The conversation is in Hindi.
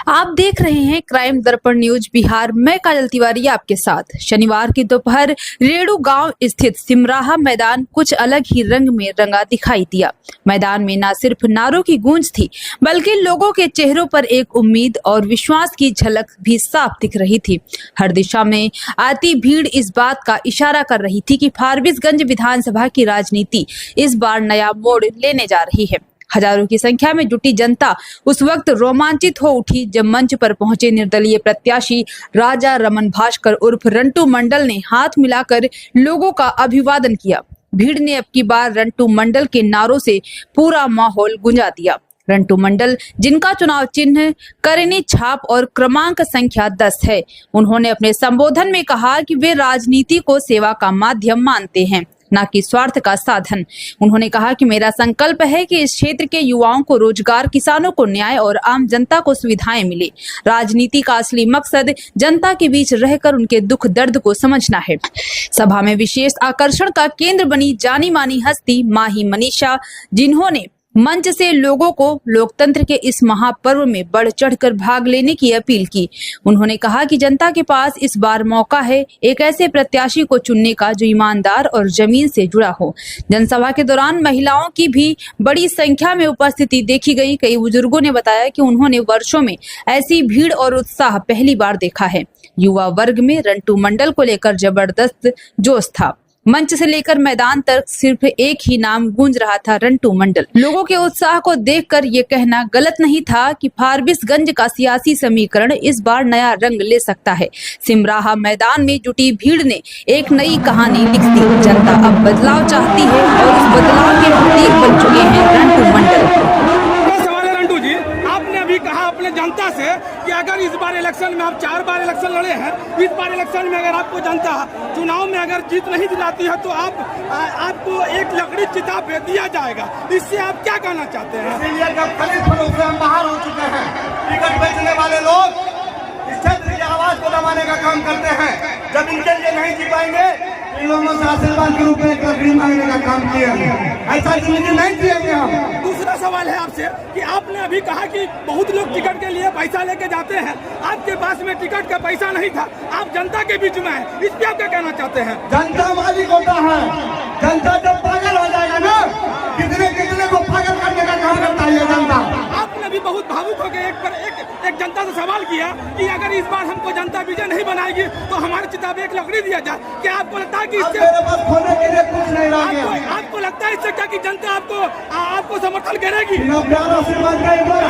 आप देख रहे हैं क्राइम दर्पण न्यूज बिहार। मैं काजल तिवारी आपके साथ। शनिवार की दोपहर रेड़ू गांव स्थित सिमराहा मैदान कुछ अलग ही रंग में रंगा दिखाई दिया। मैदान में न सिर्फ नारों की गूंज थी, बल्कि लोगों के चेहरों पर एक उम्मीद और विश्वास की झलक भी साफ दिख रही थी। हर दिशा में आती भीड़ इस बात का इशारा कर रही थी कि फारबिसगंज विधानसभा की राजनीति इस बार नया मोड़ लेने जा रही है। हजारों की संख्या में जुटी जनता उस वक्त रोमांचित हो उठी जब मंच पर पहुंचे निर्दलीय प्रत्याशी राजा रमन भास्कर उर्फ रंटू मंडल ने हाथ मिलाकर लोगों का अभिवादन किया। भीड़ ने अब की बार रंटू मंडल के नारों से पूरा माहौल गुंजा दिया। रंटू मंडल, जिनका चुनाव चिन्ह करनी छाप और क्रमांक संख्या 10 है, उन्होंने अपने संबोधन में कहा कि वे राजनीति को सेवा का माध्यम मानते हैं, न कि स्वार्थ का साधन। उन्होंने कहा कि मेरा संकल्प है कि इस क्षेत्र के युवाओं को रोजगार, किसानों को न्याय और आम जनता को सुविधाएं मिले। राजनीति का असली मकसद जनता के बीच रहकर उनके दुख दर्द को समझना है। सभा में विशेष आकर्षण का केंद्र बनी जानी मानी हस्ती माही मनीषा, जिन्होंने मंच से लोगों को लोकतंत्र के इस महापर्व में बढ़ चढ़कर भाग लेने की अपील की। उन्होंने कहा कि जनता के पास इस बार मौका है एक ऐसे प्रत्याशी को चुनने का जो ईमानदार और जमीन से जुड़ा हो। जनसभा के दौरान महिलाओं की भी बड़ी संख्या में उपस्थिति देखी गई। कई बुजुर्गों ने बताया कि उन्होंने वर्षों में ऐसी भीड़ और उत्साह पहली बार देखा है। युवा वर्ग में रंटू मंडल को लेकर जबरदस्त जोश था। मंच से लेकर मैदान तक सिर्फ एक ही नाम गूंज रहा था, रंटू मंडल। लोगों के उत्साह को देखकर ये कहना गलत नहीं था कि फारबिसगंज का सियासी समीकरण इस बार नया रंग ले सकता है। सिमराहा मैदान में जुटी भीड़ ने एक नई कहानी लिख दी। जनता अब बदलाव चाहती है और उस बदलाव के प्रतीक बन चुके हैं रंटू मंडल। कहा अपने जनता से कि अगर इस बार इलेक्शन में आप 4 बार इलेक्शन लड़े हैं, इस बार इलेक्शन में अगर आपको जनता चुनाव में अगर जीत नहीं दिलाती है तो आपको एक लकड़ी चिता पे दिया जाएगा। इससे आप क्या कहना चाहते हैं? इसीलिए जब खरीद फरोख्त से हम बाहर हो चुके हैं, टिकट बेचने वाले लोग इस क्षेत्र की आवाज को दबाने का काम करते हैं। जब इनके लिए नहीं जी पाएंगे, इन लोगों से आशीर्वाद के रूप में एक लकड़ी मांगने का काम किया। ऐसा जिंदगी नहीं जिएंगे हम। दूसरा सवाल है आपसे कि आपने अभी कहा कि बहुत लोग टिकट के लिए पैसा लेके जाते हैं, आपके पास में टिकट का पैसा नहीं था, आप जनता के बीच में हैं, इस पे आप क्या कहना चाहते हैं? जनता मालिक होता है। जनता जब पागल हो जाएगा ना, कितने को पागल करने का काम करता है जनता। आपने भी बहुत भावुक होकर एक जनता से सवाल किया कि अगर इस बार हमको जनता विजय नहीं बनाएगी तो हमारे चिता पे एक लकड़ी दिया जाए। क्या आपको लगता है कि इससे खोने के लिए कुछ नहीं रह गया? आपको लगता है इससे क्या कि जनता आपको समर्थन करेगी? प्यारा आशीर्वाद का एक बार